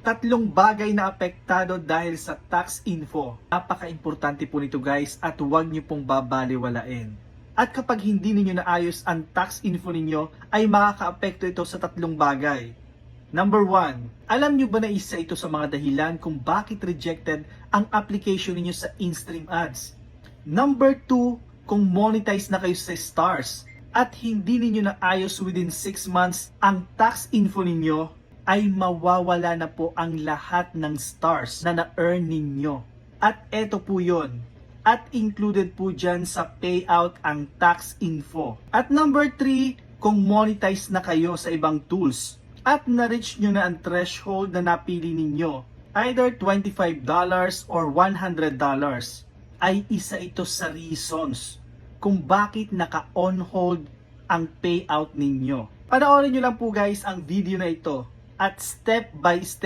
Tatlong bagay na apektado dahil sa tax info. Napaka-importante po nito guys at huwag niyo pong babaliwalain. At kapag hindi ninyo naayos ang tax info ninyo ay makakaapekto ito sa tatlong bagay. Number 1, alam niyo ba na isa ito sa mga dahilan kung bakit rejected ang application ninyo sa in-stream ads? Number 2, kung monetize na kayo sa stars at hindi ninyo naayos within 6 months ang tax info ninyo, ay mawawala na po ang lahat ng stars na na-earn ninyo. At eto po yun. At included po dyan sa payout ang tax info. At number 3, kung monetize na kayo sa ibang tools at na-reach nyo na ang threshold na napili ninyo, either $25 or $100, ay isa ito sa reasons kung bakit naka-on hold ang payout ninyo. Panoorin nyo lang po guys ang video na ito at step by step